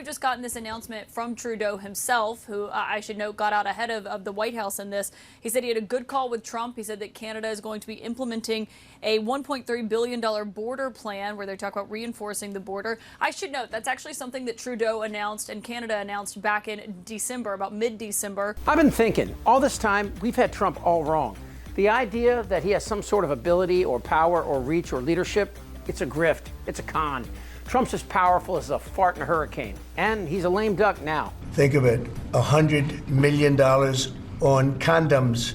we've just gotten this announcement from Trudeau himself, who I should note got out ahead of the White House in this. He said he had a good call with Trump. He said that Canada is going to be implementing a $1.3 billion border plan where they talk about reinforcing the border. I should note that's actually something that Trudeau announced and Canada announced back in December, about mid-December. I've been thinking, all this time, we've had Trump all wrong. The idea that he has some sort of ability or power or reach or leadership, it's a grift, it's a con. Trump's as powerful as a fart in a hurricane, and he's a lame duck now. Think of it, $100 million on condoms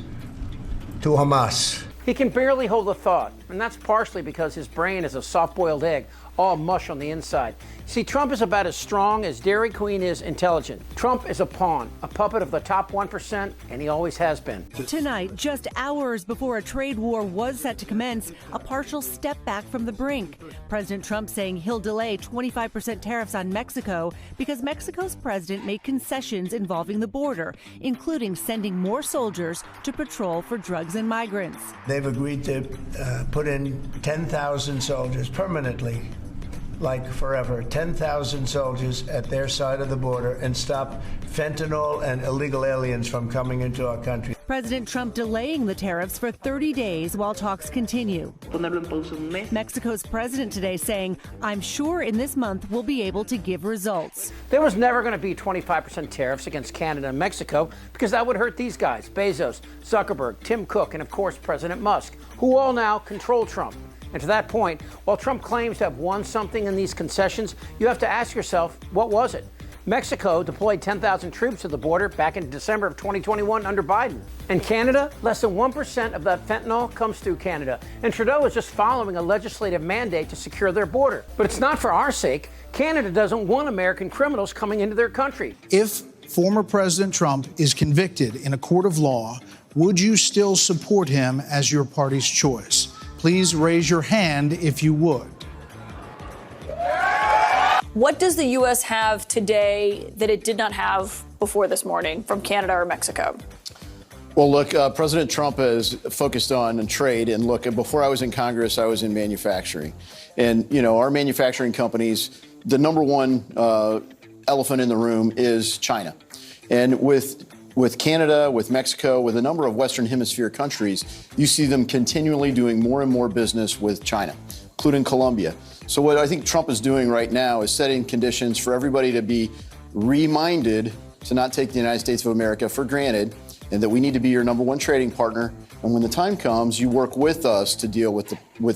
to Hamas. He can barely hold a thought, and that's partially because his brain is a soft-boiled egg, all mush on the inside. See, Trump is about as strong as Dairy Queen is intelligent. Trump is a pawn, a puppet of the top 1%, and he always has been. Tonight, just hours before a trade war was set to commence, a partial step back from the brink. President Trump saying he'll delay 25% tariffs on Mexico because Mexico's president made concessions involving the border, including sending more soldiers to patrol for drugs and migrants. They've agreed to put in 10,000 soldiers permanently, like forever, 10,000 soldiers at their side of the border and stop fentanyl and illegal aliens from coming into our country. President Trump delaying the tariffs for 30 days while talks continue. Mexico's president today saying, I'm sure in this month we'll be able to give results. There was never going to be 25% tariffs against Canada and Mexico because that would hurt these guys, Bezos, Zuckerberg, Tim Cook, and of course President Musk, who all now control Trump. And to that point, while Trump claims to have won something in these concessions, you have to ask yourself, what was it? Mexico deployed 10,000 troops to the border back in December of 2021 under Biden. And Canada, less than 1% of that fentanyl comes through Canada. And Trudeau is just following a legislative mandate to secure their border. But it's not for our sake. Canada doesn't want American criminals coming into their country. If former President Trump is convicted in a court of law, would you still support him as your party's choice? Please raise your hand if you would. What does the U.S. have today that it did not have before this morning from Canada or Mexico? Well, look, President Trump has focused on trade. And look, before I was in Congress, I was in manufacturing. And, you know, our manufacturing companies, the number one elephant in the room is China. And with Canada, with Mexico, with a number of Western Hemisphere countries, you see them continually doing more and more business with China, including Colombia. So what I think Trump is doing right now is setting conditions for everybody to be reminded to not take the United States of America for granted and that we need to be your number one trading partner. And when the time comes, you work with us to deal with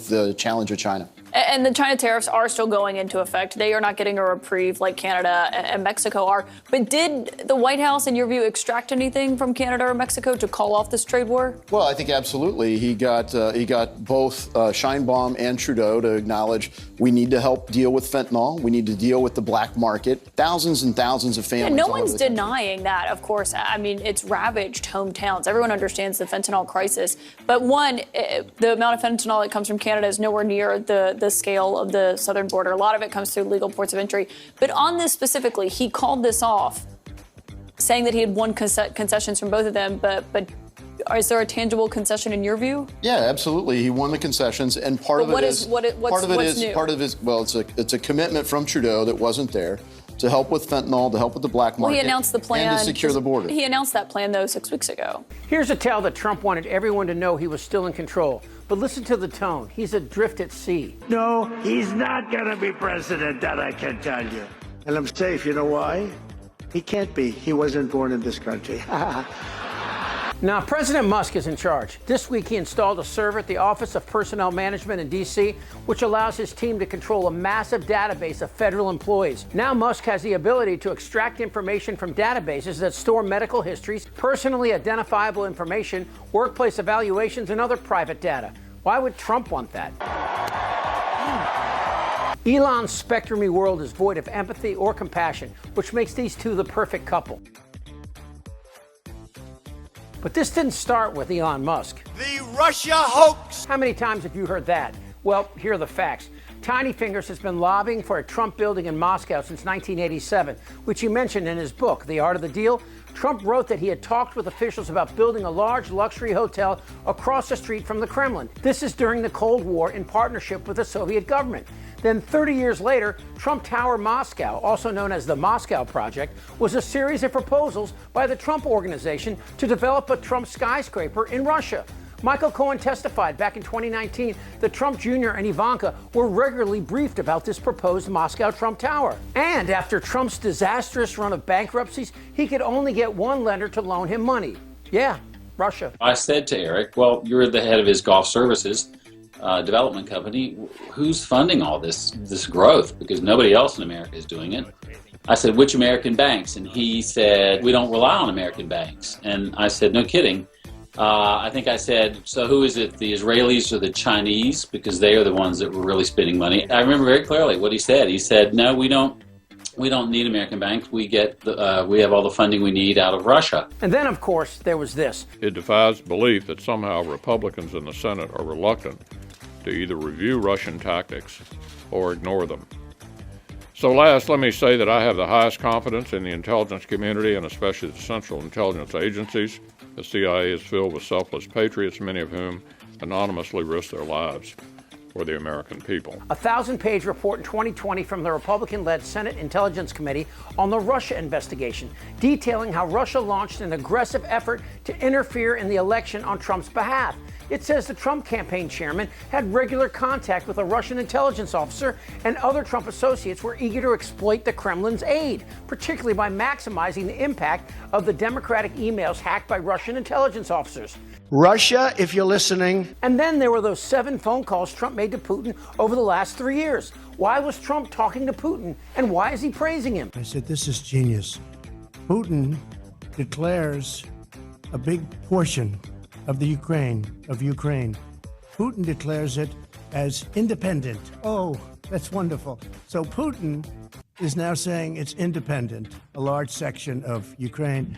the challenge of China. And the China tariffs are still going into effect. They are not getting a reprieve like Canada and Mexico are. But did the White House, in your view, extract anything from Canada or Mexico to call off this trade war? Well, I think absolutely. He got both Sheinbaum and Trudeau to acknowledge we need to help deal with fentanyl. We need to deal with the black market. Thousands and thousands of families. Yeah, no one's denying that, of course. I mean, it's ravaged hometowns. Everyone understands the fentanyl crisis. But one, the amount of fentanyl that comes from Canada is nowhere near the scale of the southern border. A lot of it comes through legal ports of entry. But on this specifically, he called this off, saying that he had won concessions from both of them. But is there a tangible concession in your view? Yeah, absolutely. He won the concessions, and part of it is it's a commitment from Trudeau that wasn't there to help with fentanyl, to help with the black market. Well, he announced the plan and to secure the border. He announced that plan though 6 weeks ago. Here's a tale that Trump wanted everyone to know he was still in control. But listen to the tone. He's adrift at sea. No, he's not going to be president, that I can tell you. And I'm safe. You know why? He can't be. He wasn't born in this country. Now, President Musk is in charge. This week, he installed a server at the Office of Personnel Management in D.C., which allows his team to control a massive database of federal employees. Now, Musk has the ability to extract information from databases that store medical histories, personally identifiable information, workplace evaluations, and other private data. Why would Trump want that? Elon's spectrum-y world is void of empathy or compassion, which makes these two the perfect couple. But this didn't start with Elon Musk. The Russia hoax! How many times have you heard that? Well, here are the facts. Tiny Fingers has been lobbying for a Trump building in Moscow since 1987, which he mentioned in his book, The Art of the Deal. Trump wrote that he had talked with officials about building a large luxury hotel across the street from the Kremlin. This is during the Cold War in partnership with the Soviet government. Then 30 years later, Trump Tower Moscow, also known as the Moscow Project, was a series of proposals by the Trump Organization to develop a Trump skyscraper in Russia. Michael Cohen testified back in 2019 that Trump Jr. and Ivanka were regularly briefed about this proposed Moscow Trump Tower. And after Trump's disastrous run of bankruptcies, he could only get one lender to loan him money. Yeah, Russia. I said to Eric, well, you're the head of his golf services development company. Who's funding all this growth? Because nobody else in America is doing it. I said, which American banks? And he said, we don't rely on American banks. And I said, no kidding. I think I said, so who is it, the Israelis or the Chinese? Because they are the ones that were really spending money. I remember very clearly what he said. He said, no, we don't need American banks. We have all the funding we need out of Russia. And then, of course, there was this. It defies belief that somehow Republicans in the Senate are reluctant to either review Russian tactics or ignore them. So last, let me say that I have the highest confidence in the intelligence community and especially the Central Intelligence Agencies. The CIA is filled with selfless patriots, many of whom anonymously risk their lives for the American people. A 1,000-page report in 2020 from the Republican-led Senate Intelligence Committee on the Russia investigation, detailing how Russia launched an aggressive effort to interfere in the election on Trump's behalf. It says the Trump campaign chairman had regular contact with a Russian intelligence officer, and other Trump associates were eager to exploit the Kremlin's aid, particularly by maximizing the impact of the Democratic emails hacked by Russian intelligence officers. Russia, if you're listening. And then there were those 7 phone calls Trump made to Putin over the last 3 years. Why was Trump talking to Putin, and why is he praising him? I said, this is genius. Putin declares a big portion of Ukraine. Putin declares it as independent. Oh, that's wonderful. So Putin is now saying it's independent, a large section of Ukraine.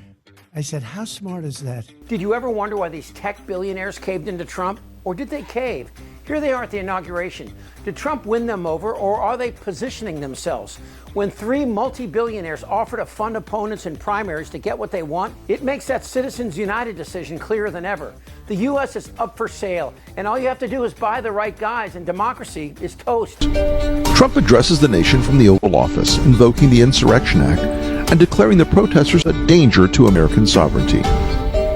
I said, how smart is that? Did you ever wonder why these tech billionaires caved into Trump? Or did they cave? Here they are at the inauguration. Did Trump win them over, or are they positioning themselves? When 3 multi-billionaires offer to fund opponents in primaries to get what they want, it makes that Citizens United decision clearer than ever. The U.S. is up for sale, and all you have to do is buy the right guys, and democracy is toast. Trump addresses the nation from the Oval Office, invoking the Insurrection Act and declaring the protesters a danger to American sovereignty.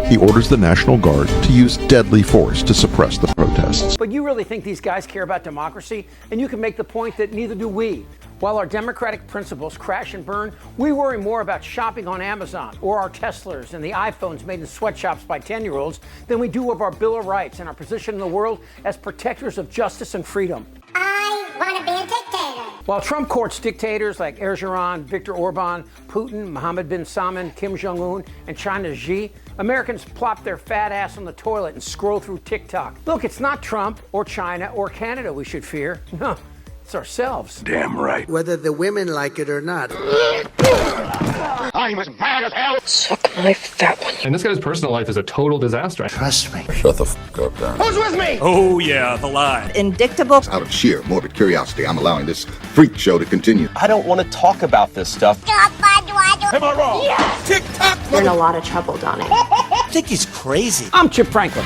He orders the National Guard to use deadly force to suppress the protests. But you really think these guys care about democracy? And you can make the point that neither do we. While our democratic principles crash and burn, we worry more about shopping on Amazon or our Teslas and the iPhones made in sweatshops by 10-year-olds than we do of our Bill of Rights and our position in the world as protectors of justice and freedom. I want to be a dictator. While Trump courts dictators like Erdogan, Viktor Orban, Putin, Mohammed bin Salman, Kim Jong-un, and China's Xi, Americans plop their fat ass on the toilet and scroll through TikTok. Look, it's not Trump or China or Canada we should fear. No, it's ourselves. Damn right. Whether the women like it or not. I'm as mad as hell. Suck my fat one. And this guy's personal life is a total disaster. Trust me. Shut the f*** up, Dan. Who's with me? Oh yeah, the lie. Indictable. Out of sheer morbid curiosity, I'm allowing this freak show to continue. I don't want to talk about this stuff. Am I wrong? Yes. Tick-tock. You're in a lot of trouble, Donnie. I think he's crazy. I'm Chip Franklin.